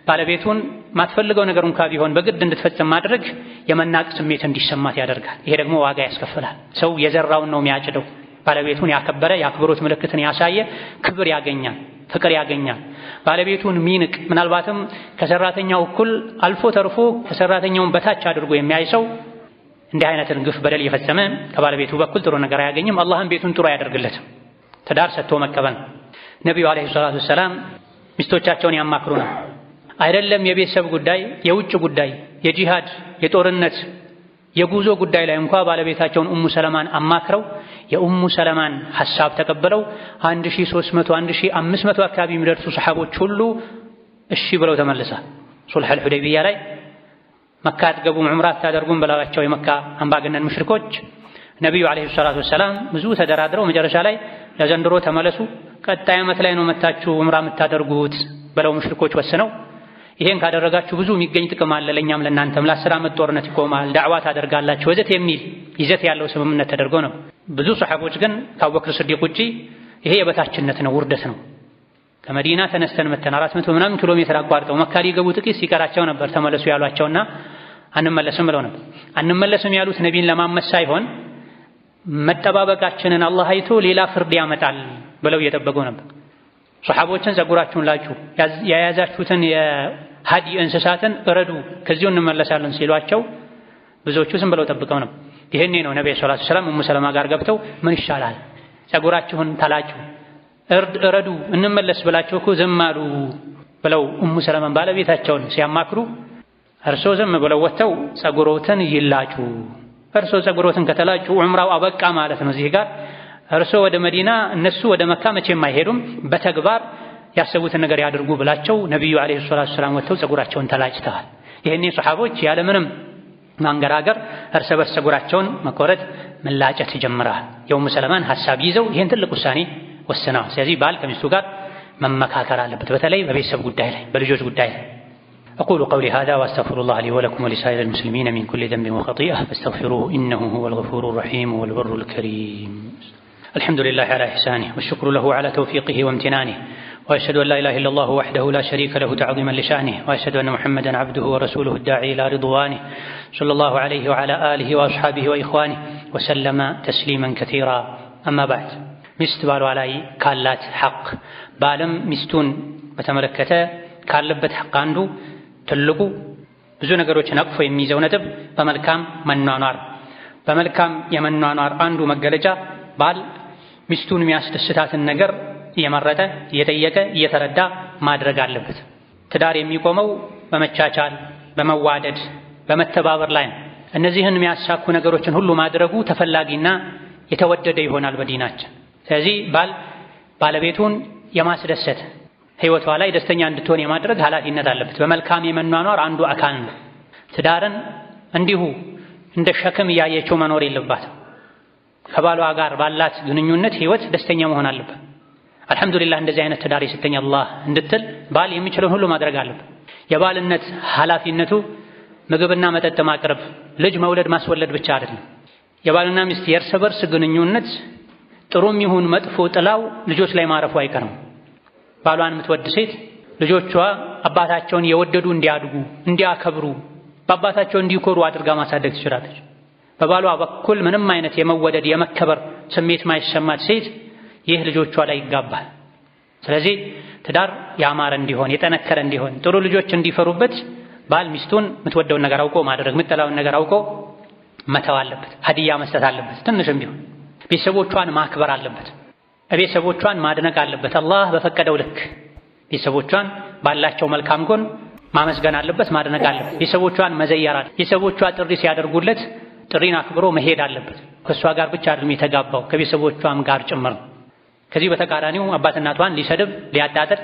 ባለቤቱን ማትፈልገው ነገር እንኳ ቢሆን በግድ እንድትፈጽም ማድረግ የመናቅ ስሜት እንዲሰማት ያደርጋል። ይሄ ደግሞ ዋጋ ያስከፍላል። ሰው የዘራውን ነው የሚያጭደው። ባለቤቱን ያከበረ የአክብሮት ምልክትን ያሳየ ክብር ያገኛል፣ ፍቅር ያገኛል። ባለቤቱን ሚንቅ፣ ምናልባትም ከሰራተኛው እኩል አልፎ ተርፎ ከሰራተኛውን በታች አድርጎ የሚያይ ሰው እንዲህ አይነትን ግፍ በደል የፈጸመ ከባለቤቱ በኩል ጥሩ ነገር አያገኝም። አላህም ቤቱን ጥሩ አያደርግለትም። ትዳር ሰጥቶ መቀበል። ነቢዩ ዓለይሂ ሰላቱ ወሰላም ሚስቶቻቸውን ያማክሩ ነው። አይደለም የቤተሰብ ጉዳይ፣ የውጭ ጉዳይ፣ የጂሃድ፣ የጦርነት፣ የጉዞ ጉዳይ ላይ እንኳ ባለቤታቸውን ኡሙ ሰለማን አማክረው የኡሙ ሰለማን ሐሳብ ተቀበለው 1300 1500 አካባቢ የሚደርሱ ሰሐቦች ሁሉ እሺ ብለው ተመልሰዋል። ሱልሑል ሁደይቢያ ላይ መካ አትገቡም ዑምራ አታደርጉም ብለዋቸው የመካ አምባገነን ሙሽሪኮች ነቢዩ ዓለይሂ ሰላቱ ወሰላም ብዙ ተደራድረው መጨረሻ ላይ ለዘንድሮ ተመለሱ፣ ቀጣይ ዓመት ላይ ነው መታችሁ ዑምራ የምታደርጉት ብለው ሙሽሪኮች ወስነው ይሄን ካደረጋችሁ ብዙ የሚገኝ ጥቅም አለ ለኛም ለናንተም፣ ለ10 ዓመት ጦርነት ይቆማል፣ ዳዕዋ ታደርጋላችሁ ወዘት የሚል ይዘት ያለው ስምምነት ተደርጎ ነው። ብዙ ሰሐቦች ግን ከአቡበክር ስዲቅ ውጪ ይሄ የበታችነት ነው፣ ውርደት ነው። ከመዲና ተነስተን መተን 400 ምናምን ኪሎ ሜትር አቋርጠው መካ ሊገቡ ጥቂት ሲቀራቸው ነበር ተመለሱ ያሏቸውና አንመለስም ብለው ነበር። አንመለስም ያሉት ነቢይን ለማመስ ሳይሆን መጠባበቃችንን አላህ አይቶ ሌላ ፍርድ ያመጣል ብለው እየጠበቁ ነበር። ሰሐቦችን ጸጉራችሁን ላጩ፣ የያዛችሁትን የሀዲ እንስሳትን እረዱ፣ ከዚሁ እንመለሳለን ሲሏቸው ብዙዎቹ ዝም ብለው ጠብቀው ነው። ይሄኔ ነው ነብዩ ሰለላሁ ዐለይሂ ወሰለም ኡሙ ሰለማ ጋር ገብተው ምን ይሻላል ጸጉራችሁን ተላጩ፣ እረዱ፣ እንመለስ ብላችሁ እኮ ዝም አሉ ብለው ኡሙ ሰለማን ባለቤታቸውን ሲያማክሩ እርሶ ዝም ብለው ወጥተው ጸጉሮትን ይላጩ፣ እርሶ ጸጉሮትን ከተላጩ ዑምራው አበቃ ማለት ነው። እዚህ ጋር እርሶ ወደ መዲና እነሱ ወደ መካ መቼም አይሄዱም፣ በተግባር ያሰቡትን ነገር ያድርጉ ብላቸው ነብዩ አለይሂ ሰላቱ ወሰላም ወጥተው ጸጉራቸውን ተላጭተዋል። ይሄኔ ሱሐቦች ያለምንም ማንገራገር እርስ በርስ ጸጉራቸውን መቆረጥ መላጨት ጀምረዋል። የኡሙ ሰለማን ሐሳብ ይዘው ይሄን ትልቅ ውሳኔ ወስነዋል። ስለዚህ ባል ከሚስቱ ጋር መመካከር አለበት፣ በተለይ በቤተሰብ ጉዳይ ላይ፣ በልጆች ጉዳይ ላይ። أقول قولي هذا وأستغفر الله لي ولكم ولسائر المسلمين من كل ذنب وخطيئة فاستغفروه إنه هو الغفور الرحيم والبر الكريم. الحمد لله على إحسانه والشكر له على توفيقه وامتنانه، وأشهد أن لا إله إلا الله وحده لا شريك له تعظيما لشأنه، وأشهد أن محمدا عبده ورسوله الداعي إلى رضوانه صلى الله عليه وعلى آله وأصحابه وإخوانه وسلم تسليما كثيرا. أما بعد، ሚስት ባሏ ላይ ካላት ሐቅ ባለም ሚስቱን በተመለከተ ካለበት ሐቅ አንዱ ትልቁ ብዙ ነገሮችን አቅፎ የሚይዘው ነጥብ በመልካም መኗኗር። በመልካም የመኗኗር አንዱ መገለጫ ባል ሚስቱን የሚያስደስታትን ነገር እየመረጠ እየጠየቀ እየተረዳ ማድረግ አለበት። ትዳር የሚቆመው በመቻቻል በመዋደድ በመተባበር ላይ ነው። እነዚህን የሚያሳኩ ነገሮችን ሁሉ ማድረጉ ተፈላጊና የተወደደ ይሆናል በዲናችን። ስለዚህ ባል ባለቤቱን የማስደሰት ህይወቷ ላይ ደስተኛ እንድትሆን የማድረግ ኃላፊነት አለበት። በመልካም የመኗኗር አንዱ አካል ነው። ትዳርን እንዲሁ እንደ ሸክም እያየችው መኖር የለባትም። ከባሏ ጋር ባላት ግንኙነት ህይወት ደስተኛ መሆን አለበት። አልሐምዱሊላህ እንደዚህ አይነት ትዳር የሰጠኝ አላህ እንድትል ባል የሚችለውን ሁሉ ማድረግ አለበት። የባልነት ኃላፊነቱ ምግብና መጠጥ ማቅረብ፣ ልጅ መውለድ ማስወለድ ብቻ አይደለም። የባልና ሚስት የእርስ በርስ ግንኙነት ጥሩም ይሁን መጥፎ ጥላው ልጆች ላይ ማረፉ አይቀርም። ባሏን የምትወድ ሴት ልጆቿ አባታቸውን የወደዱ እንዲያድጉ እንዲያከብሩ በአባታቸው እንዲኮሩ አድርጋ ማሳደግ ትችላለች። በባሏ በኩል ምንም አይነት የመወደድ የመከበር ስሜት ማይሰማት ሴት ይህ ልጆቿ ላይ ይጋባል። ስለዚህ ትዳር ያማረ እንዲሆን የጠነከረ እንዲሆን ጥሩ ልጆች እንዲፈሩበት ባል ሚስቱን የምትወደውን ነገር አውቆ ማድረግ፣ የምትጠላውን ነገር አውቆ መተው አለበት። ሀዲያ መስጠት አለበት። ትንሽም ቢሆን ቤተሰቦቿን ማክበር አለበት። ቤተሰቦቿን ማድነቅ አለበት። አላህ በፈቀደው ልክ ቤተሰቦቿን ባላቸው መልካም ጎን ማመስገን አለበት፣ ማድነቅ አለበት። ቤተሰቦቿን መዘየር አለበት። ቤተሰቦቿ ጥሪ ሲያደርጉለት ጥሪን አክብሮ መሄድ አለበት። ከእሷ ጋር ብቻ አይደለም የተጋባው ከቤተሰቦቿም ጋር ጭምር ነው። ከዚህ በተቃራኒው አባት እናቷን ሊሰድብ ሊያጣጥር፣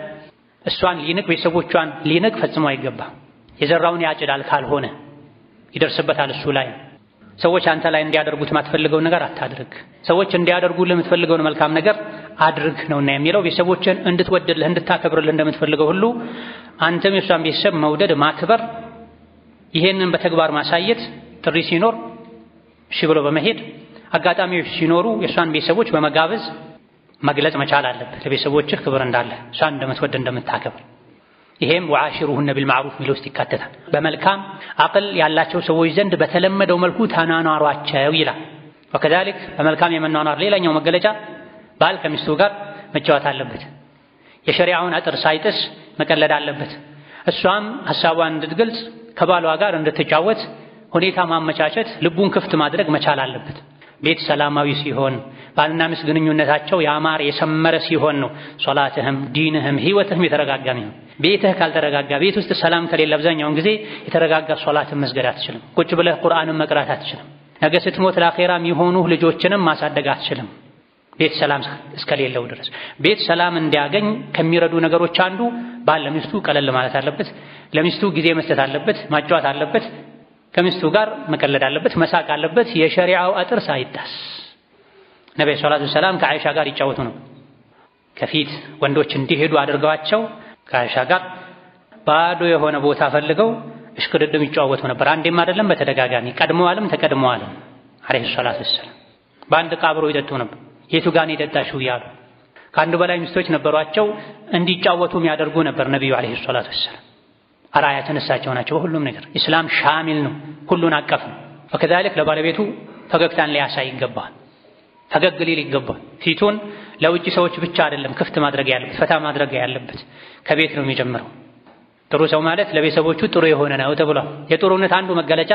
እሷን ሊንቅ፣ ቤተሰቦቿን ሊንቅ ፈጽሞ አይገባም። የዘራውን ያጭዳል ካልሆነ ይደርስበታል እሱ ላይ። ሰዎች አንተ ላይ እንዲያደርጉት የማትፈልገውን ነገር አታድርግ፣ ሰዎች እንዲያደርጉልህ የምትፈልገውን መልካም ነገር አድርግ ነውና የሚለው። ቤተሰቦችን እንድትወድልህ እንድታከብርልህ እንደምትፈልገው ሁሉ አንተም የእሷን ቤተሰብ መውደድ ማክበር፣ ይሄንን በተግባር ማሳየት፣ ጥሪ ሲኖር እሺ ብሎ በመሄድ አጋጣሚዎች ሲኖሩ የእሷን ቤተሰቦች በመጋበዝ መግለጽ መቻል አለበት። ለቤተሰቦችህ ክብር እንዳለ እሷን እንደምትወድ እንደምታከብር። ይሄም ወዓሺሩሁነ ቢልማዕሩፍ ሚለው ውስጥ ይካተታል። በመልካም አቅል ያላቸው ሰዎች ዘንድ በተለመደው መልኩ ተናኗሯቸው ይላል። ወከዛሊክ በመልካም የመኗኗር ሌላኛው መገለጫ ባል ከሚስቱ ጋር መጫወት አለበት። የሸሪዓውን አጥር ሳይጥስ መቀለድ አለበት። እሷም ሐሳቧን እንድትገልጽ ከባሏ ጋር እንድትጫወት ሁኔታ ማመቻቸት፣ ልቡን ክፍት ማድረግ መቻል አለበት። ቤት ሰላማዊ ሲሆን ባልና ሚስት ግንኙነታቸው ያማረ የሰመረ ሲሆን ነው ሶላትህም ዲንህም ህይወትህም የተረጋጋ ነው። ቤትህ ካልተረጋጋ፣ ቤት ውስጥ ሰላም ከሌለ አብዛኛውን ጊዜ የተረጋጋ ሶላትን መስገድ አትችልም። ቁጭ ብለህ ቁርአንን መቅራት አትችልም። ነገ ስትሞት ለአኼራም የሆኑ ልጆችንም ማሳደግ አትችልም ቤት ሰላም እስከሌለው ድረስ። ቤት ሰላም እንዲያገኝ ከሚረዱ ነገሮች አንዱ ባል ለሚስቱ ቀለል ማለት አለበት፣ ለሚስቱ ጊዜ መስጠት አለበት፣ ማጫወት አለበት፣ ከሚስቱ ጋር መቀለድ አለበት፣ መሳቅ አለበት። የሸሪዓው አጥር ሳይጣስ ነብዩ ሰለላሁ ዐለይሂ ወሰለም ከአይሻ ጋር ይጫወቱ ነው። ከፊት ወንዶች እንዲሄዱ አድርገዋቸው ከአይሻ ጋር ባዶ የሆነ ቦታ ፈልገው እሽቅድድም ይጫወቱ ነበር። አንዴም አይደለም በተደጋጋሚ ቀድመዋልም ተቀድመዋልም አለይሂ ሰላቱ ወሰለም። በአንድ ዕቃ አብረው ይጠጡ ነበር። የቱ ጋር ነው የጠጣሽው እያሉ ከአንድ በላይ ሚስቶች ነበሯቸው። እንዲጫወቱ የሚያደርጉ ነበር ነብዩ አለይሂ ሰላቱ ወሰለም። አራያ ተነሳቸው ናቸው በሁሉም ነገር። ኢስላም ሻሚል ነው፣ ሁሉን አቀፍ ነው። ወከዛሊክ ለባለቤቱ ፈገግታን ሊያሳይ ይገባል፣ ፈገግ ሊል ይገባል። ፊቱን ለውጭ ሰዎች ብቻ አይደለም ክፍት ማድረግ ያለበት፣ ፈታ ማድረግ ያለበት ከቤት ነው የሚጀምረው። ጥሩ ሰው ማለት ለቤተሰቦቹ ጥሩ የሆነ ነው ተብሏል። የጥሩነት አንዱ መገለጫ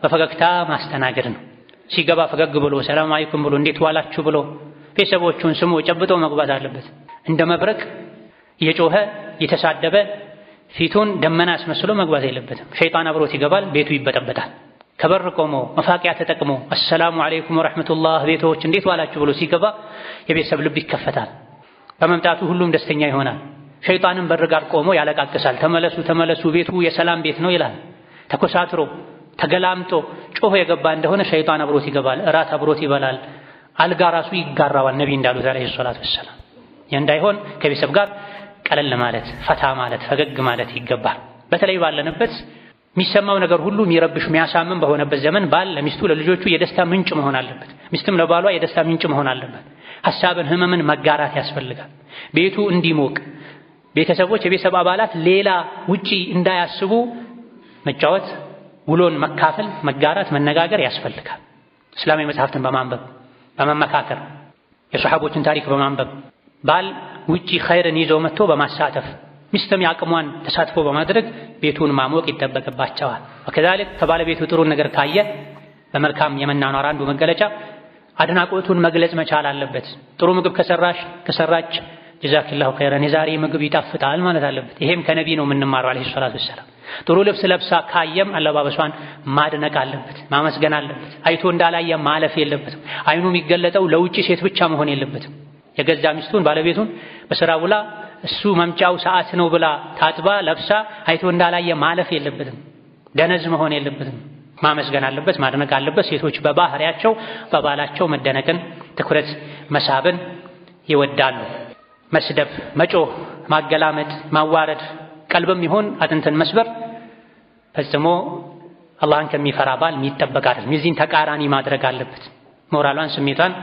በፈገግታ ማስተናገድ ነው። ሲገባ ፈገግ ብሎ ሰላም አለይኩም ብሎ እንዴት ዋላችሁ ብሎ ቤተሰቦቹን ስሞ ጨብጦ መግባት አለበት። እንደ መብረቅ እየጮኸ እየተሳደበ ፊቱን ደመና አስመስሎ መግባት የለበትም። ሸይጣን አብሮት ይገባል፣ ቤቱ ይበጠበጣል። ከበር ቆሞ መፋቂያ ተጠቅሞ አሰላሙ አለይኩም ወራህመቱላህ ቤቶች እንዴት ዋላችሁ ብሎ ሲገባ የቤተሰብ ልብ ይከፈታል። በመምጣቱ ሁሉም ደስተኛ ይሆናል። ሸይጣንም በር ጋር ቆሞ ያለቃቅሳል። ተመለሱ ተመለሱ ቤቱ የሰላም ቤት ነው ይላል። ተኮሳትሮ ተገላምጦ ጮሆ የገባ እንደሆነ ሸይጣን አብሮት ይገባል፣ እራት አብሮት ይበላል፣ አልጋ ራሱ ይጋራዋል። ነብይ እንዳሉት አለይሂ ሰላቱ ወሰላም እንዳይሆን ከቤተሰብ ጋር ቀለል ማለት ፈታ ማለት ፈገግ ማለት ይገባል። በተለይ ባለንበት የሚሰማው ነገር ሁሉ የሚረብሽ የሚያሳምን በሆነበት ዘመን ባል ለሚስቱ ለልጆቹ የደስታ ምንጭ መሆን አለበት። ሚስትም ለባሏ የደስታ ምንጭ መሆን አለበት። ሐሳብን ህመምን መጋራት ያስፈልጋል። ቤቱ እንዲሞቅ ቤተሰቦች የቤተሰብ አባላት ሌላ ውጪ እንዳያስቡ መጫወት፣ ውሎን መካፈል፣ መጋራት፣ መነጋገር ያስፈልጋል። እስላማዊ መጽሐፍትን በማንበብ በመመካከር የሰሃቦችን ታሪክ በማንበብ ባል ውጪ ኸይርን ይዞ መጥቶ በማሳተፍ ሚስትም ያቅሟን ተሳትፎ በማድረግ ቤቱን ማሞቅ ይጠበቅባቸዋል። ወከዛልክ ከባለቤቱ ጥሩ ነገር ካየ በመልካም የመናኗር አንዱ መገለጫ አድናቆቱን መግለጽ መቻል አለበት። ጥሩ ምግብ ከሰራች ጀዛኪላሁ ኸይረን የዛሬ ምግብ ይጣፍጣል ማለት አለበት። ይሄም ከነቢ ነው የምንማረው አለይሂ ሰላቱ ወሰላም። ጥሩ ልብስ ለብሳ ካየም አለባበሷን ማድነቅ አለበት፣ ማመስገን አለበት። አይቶ እንዳላየ ማለፍ የለበትም። አይኑ የሚገለጠው ለውጪ ሴት ብቻ መሆን የለበትም። የገዛ ሚስቱን ባለቤቱን በስራ ውላ እሱ መምጫው ሰዓት ነው ብላ ታጥባ ለብሳ አይቶ እንዳላየ ማለፍ የለበትም። ደነዝ መሆን የለበትም። ማመስገን አለበት፣ ማድነቅ አለበት። ሴቶች በባህሪያቸው በባላቸው መደነቅን፣ ትኩረት መሳብን ይወዳሉ። መስደብ፣ መጮህ፣ ማገላመጥ፣ ማዋረድ ቀልብም ይሁን አጥንትን መስበር ፈጽሞ አላህን ከሚፈራ ባል የሚጠበቅ አይደለም። የዚህን ተቃራኒ ማድረግ አለበት። ሞራሏን ስሜቷን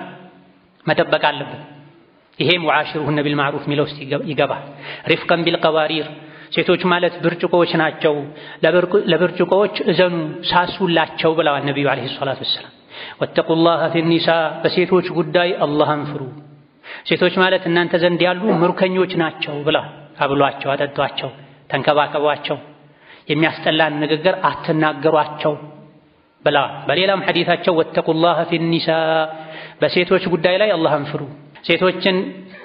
መጠበቅ አለበት። ይሄም ወዓሽሩሁነ ቢልማዕሩፍ ሚለው ውስጥ ይገባል። ሪፍቀን ቢልቀዋሪር ሴቶች ማለት ብርጭቆዎች ናቸው፣ ለብርጭቆዎች እዘኑ ሳሱላቸው ብለዋል ነቢዩ ዓለይሂ ሰላቱ ወሰላም። ወተቁላህ ፊኒሳ በሴቶች ጉዳይ አላህን ፍሩ። ሴቶች ማለት እናንተ ዘንድ ያሉ ምርኮኞች ናቸው ብለዋል። አብሏቸው፣ አጠጧቸው፣ ተንከባከቧቸው፣ የሚያስጠላን ንግግር አትናገሯቸው ብለዋል። በሌላም ሐዲታቸው ወተቁላህ ፊኒሳ በሴቶች ጉዳይ ላይ አላህን ፍሩ። ሴቶችን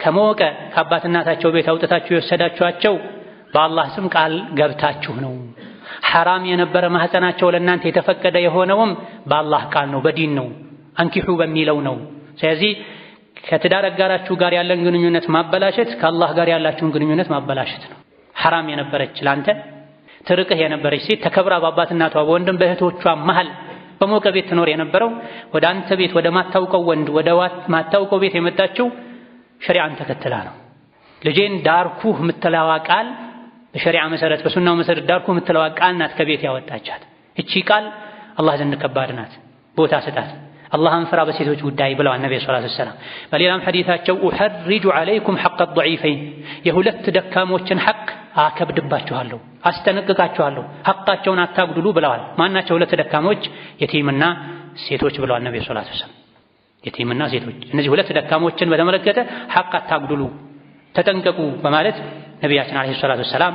ከሞቀ ከአባት እናታቸው ቤት አውጥታችሁ የወሰዳችኋቸው በአላህ ስም ቃል ገብታችሁ ነው። ሐራም የነበረ ማህፀናቸው ለእናንተ የተፈቀደ የሆነውም በአላህ ቃል ነው፣ በዲን ነው፣ አንኪሑ በሚለው ነው። ስለዚህ ከትዳር አጋራችሁ ጋር ያለን ግንኙነት ማበላሸት ከአላህ ጋር ያላችሁን ግንኙነት ማበላሸት ነው። ሐራም የነበረች ለአንተ ትርቅህ የነበረች ሴት ተከብራ በአባት እናቷ በወንድም በእህቶቿ መሃል በሞቀ ቤት ትኖር የነበረው ወደ አንተ ቤት ወደ ማታውቀው ወንድ ወደ ማታውቀው ቤት የመጣችው ሸሪዓን ተከትላ ነው። ልጄን ዳርኩህ የምትለዋ ቃል በሸሪዓ መሰረት በሱናው መሰረት ዳርኩህ የምትለዋ ቃል ናት ከቤት ያወጣቻት። እቺ ቃል አላህ ዘንድ ከባድ ናት፣ ቦታ ስጣት። አላህን ፍራ በሴቶች ጉዳይ ብለዋል ነብዩ ሰለላሁ ዐለይሂ ወሰለም። በሌላም ሐዲታቸው ኡሐርጁ ዐለይኩም ሐቀ ضعيفين የሁለት ደካሞችን ሐቅ አከብድባችኋለሁ፣ አስጠነቅቃችኋለሁ፣ ሐቃቸውን አታጉድሉ ብለዋል። ማናቸው ሁለት ደካሞች? የቲምና ሴቶች ብለዋል ነብዩ ሰለላሁ ዐለይሂ ወሰለም። የቲምና ሴቶች፣ እነዚህ ሁለት ደካሞችን በተመለከተ ሐቅ አታጉድሉ፣ ተጠንቀቁ በማለት ነቢያችን ዐለይሂ ሰላቱ ወሰላም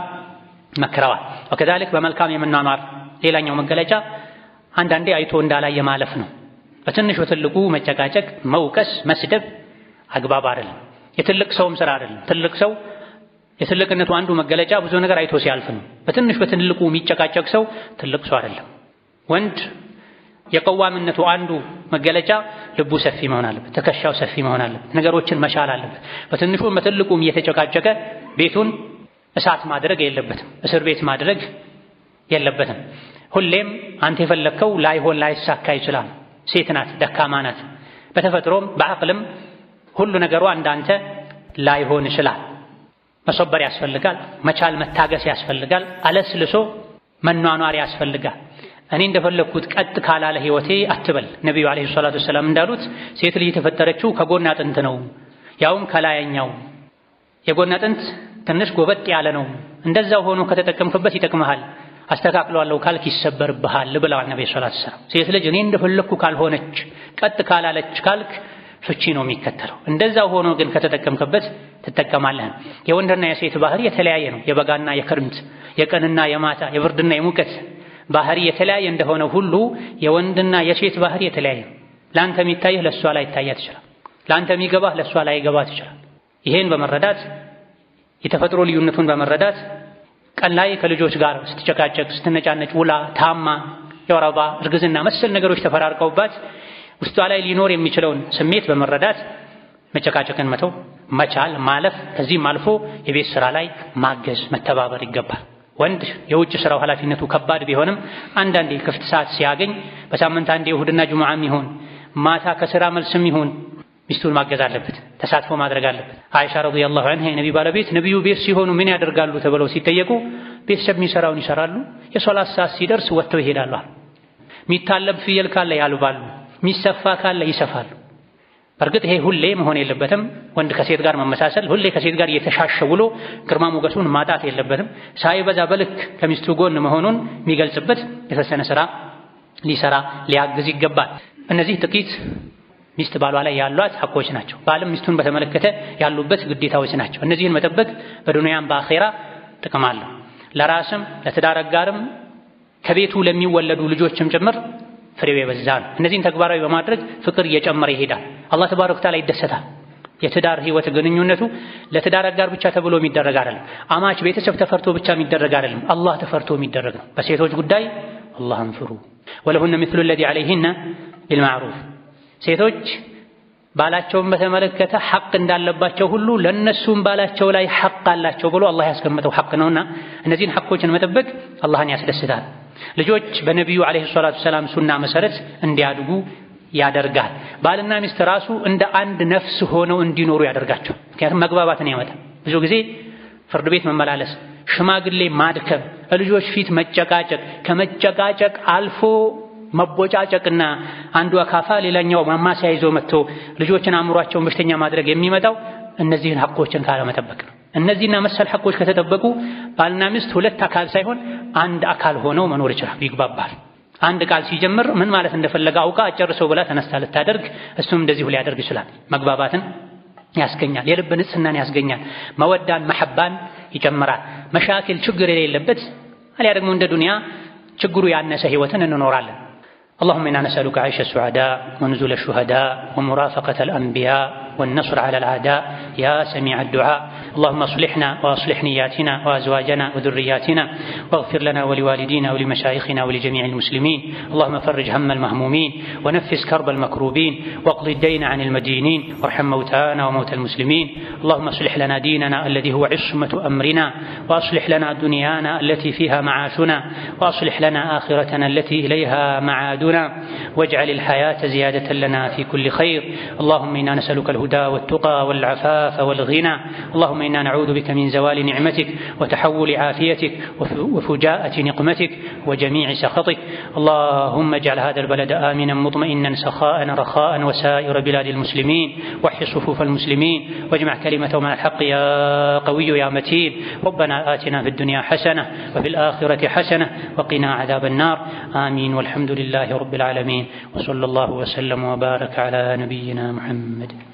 መክረዋል። ወከዛልክ በመልካም የመኗኗር ሌላኛው መገለጫ አንዳንዴ አይቶ እንዳላየ ማለፍ ነው። በትንሽ በትልቁ መጨቃጨቅ፣ መውቀስ፣ መስደብ አግባብ አይደለም። የትልቅ ሰውም ስራ አይደለም። ትልቅ ሰው የትልቅነቱ አንዱ መገለጫ ብዙ ነገር አይቶ ሲያልፍ ነው። በትንሽ በትልቁ የሚጨቃጨቅ ሰው ትልቅ ሰው አይደለም። ወንድ የቀዋምነቱ አንዱ መገለጫ ልቡ ሰፊ መሆን አለበት፣ ትከሻው ሰፊ መሆን አለበት፣ ነገሮችን መቻል አለበት። በትንሹም በትልቁም እየተጨቃጨቀ ቤቱን እሳት ማድረግ የለበትም፣ እስር ቤት ማድረግ የለበትም። ሁሌም አንተ የፈለግከው ላይሆን ላይሳካ ይችላል። ሴት ናት፣ ደካማ ናት። በተፈጥሮም በአቅልም ሁሉ ነገሯ እንዳንተ ላይሆን ይችላል። መሶበር ያስፈልጋል፣ መቻል መታገስ ያስፈልጋል፣ አለስልሶ መኗኗር ያስፈልጋል። እኔ እንደፈለግኩት ቀጥ ካላለ ህይወቴ አትበል። ነቢዩ ዓለይሂ ሰላቱ ወሰላም እንዳሉት ሴት ልጅ የተፈጠረችው ከጎን አጥንት ነው፣ ያውም ከላይኛው። የጎን አጥንት ትንሽ ጎበጥ ያለ ነው። እንደዛው ሆኖ ከተጠቀምክበት ይጠቅምሃል፣ አስተካክለዋለሁ ካልክ ይሰበርብሃል ብለዋል ነብዩ ሰለላሁ ዐለይሂ ወሰለም። ሴት ልጅ እኔ እንደፈለግኩ ካልሆነች ቀጥ ካላለች ካልክ ፍቺ ነው የሚከተለው። እንደዛው ሆኖ ግን ከተጠቀምክበት ትጠቀማለህ። የወንድና የሴት ባህሪ የተለያየ ነው። የበጋና የክርምት፣ የቀንና የማታ፣ የብርድና የሙቀት ባህሪ የተለያየ እንደሆነ ሁሉ የወንድና የሴት ባህሪ የተለያየ ነው። ለአንተ የሚታይህ ለእሷ ላይ ይታያት ይችላል። ለአንተ የሚገባህ ለእሷ ላይ ይገባት ይችላል። ይሄን በመረዳት የተፈጥሮ ልዩነቱን በመረዳት ቀን ላይ ከልጆች ጋር ስትጨቃጨቅ፣ ስትነጫነጭ ውላ ታማ የወር አበባ እርግዝና መሰል ነገሮች ተፈራርቀውባት ውስጧ ላይ ሊኖር የሚችለውን ስሜት በመረዳት መጨቃጨቅን መተው መቻል ማለፍ፣ ከዚህም አልፎ የቤት ስራ ላይ ማገዝ መተባበር ይገባል። ወንድ የውጭ ስራው ኃላፊነቱ ከባድ ቢሆንም አንዳንዴ ክፍት ሰዓት ሲያገኝ በሳምንት አንዴ እሁድና ጁምዓም ይሁን ማታ ከስራ መልስም ይሁን ሚስቱን ማገዝ አለበት፣ ተሳትፎ ማድረግ አለበት። አይሻ ረዲየላሁ ዐንሃ የነቢ ባለቤት ነብዩ ቤት ሲሆኑ ምን ያደርጋሉ ተብለው ሲጠየቁ ቤተሰብ የሚሰራውን ይሰራሉ፣ የሶላት ሰዓት ሲደርስ ወጥተው ይሄዳሉ። የሚታለብ ፍየል ካለ ያልባሉ፣ የሚሰፋ ካለ ይሰፋሉ። በርግጥ ይሄ ሁሌ መሆን የለበትም። ወንድ ከሴት ጋር መመሳሰል፣ ሁሌ ከሴት ጋር እየተሻሸ ውሎ ግርማ ሞገሱን ማጣት የለበትም። ሳይበዛ በልክ ከሚስቱ ጎን መሆኑን የሚገልጽበት የተወሰነ ስራ ሊሰራ ሊያግዝ ይገባል። እነዚህ ጥቂት ሚስት ባሏ ላይ ያሏት ሐቆች ናቸው። ባልም ሚስቱን በተመለከተ ያሉበት ግዴታዎች ናቸው። እነዚህን መጠበቅ በዱንያም በአኼራ ጥቅም አለው። ለራስም ለትዳር አጋርም ከቤቱ ለሚወለዱ ልጆችም ጭምር ፍሬው የበዛ ነው። እነዚህን ተግባራዊ በማድረግ ፍቅር እየጨመረ ይሄዳል። አላህ ተባረከ ወተዓላ ይደሰታል። የትዳር ህይወት ግንኙነቱ ለትዳር አጋር ብቻ ተብሎ የሚደረግ አይደለም። አማች ቤተሰብ ተፈርቶ ብቻ የሚደረግ አይደለም። አላህ ተፈርቶ የሚደረግ ነው። በሴቶች ጉዳይ አላህን ፍሩ። ወለሁነ ሚስሉ الذي عليهن بالمعروف ሴቶች ባላቸውን በተመለከተ ሐቅ እንዳለባቸው ሁሉ ለነሱም ባላቸው ላይ ሐቅ አላቸው ብሎ አላህ ያስቀመጠው ሐቅ ነውና እነዚህን ሐቆችን መጠበቅ አላህን ያስደስታል። ልጆች በነብዩ አለይሂ ሰላቱ ሰላም ሱና መሰረት እንዲያድጉ ያደርጋል። ባልና ሚስት ራሱ እንደ አንድ ነፍስ ሆነው እንዲኖሩ ያደርጋቸው። ምክንያቱም መግባባትን ያመጣል። ብዙ ጊዜ ፍርድ ቤት መመላለስ፣ ሽማግሌ ማድከም፣ ልጆች ፊት መጨቃጨቅ፣ ከመጨቃጨቅ አልፎ መቦጫጨቅና አንዱ አካፋ ሌላኛው ማማሲያ ይዞ መጥቶ ልጆችን አእምሯቸውን በሽተኛ ማድረግ የሚመጣው እነዚህን ሐቆችን ካለመጠበቅ ነው። እነዚህና መሰል ሐቆች ከተጠበቁ ባልና ሚስት ሁለት አካል ሳይሆን አንድ አካል ሆነው መኖር ይችላል፣ ይግባባል። አንድ ቃል ሲጀምር ምን ማለት እንደፈለገ አውቃ አጨርሰው ብላ ተነስታ ልታደርግ እሱም እንደዚሁ ሊያደርግ ይችላል። መግባባትን ያስገኛል፣ የልብ ንጽህናን ያስገኛል፣ መወዳን መሐባን ይጨምራል። መሻኪል ችግር የሌለበት አልያ ደግሞ እንደ ዱንያ ችግሩ ያነሰ ህይወትን እንኖራለን። اللهم إنا نسألك عيش السعداء ونزول الشهداء ومرافقة الأنبياء والنصر على الأعداء يا سميع الدعاء. اللهم اصلحنا وأصلح نياتنا وأزواجنا وذرياتنا واغفر لنا ولوالدينا ولمشايخنا ولجميع المسلمين. اللهم فرج هم المهمومين ونفس كرب المكروبين واقض الدين عن المدينين وارحم موتانا وموتى المسلمين. اللهم اصلح لنا ديننا الذي هو عصمة أمرنا وأصلح لنا دنيانا التي فيها معاشنا وأصلح لنا آخرتنا التي إليها معادنا واجعل الحياة زيادة لنا في كل خير. اللهم إنا نسألك الهدى والتقى والعفاف والغنى. اللهم إنا نعوذ بك من زوال نعمتك وتحول عافيتك وفجاءة نقمتك وجميع سخطك. اللهم اجعل هذا البلد آمنا مطمئنا سخاء رخاء وسائر بلاد المسلمين. وحي صفوف المسلمين واجمع كلمتهم على الحق يا قوي يا متين. ربنا آتنا في الدنيا حسنة وفي الآخرة حسنة وقنا عذاب النار. آمين والحمد لله رب العالمين. وصلى الله وسلم وبارك على نبينا محمد.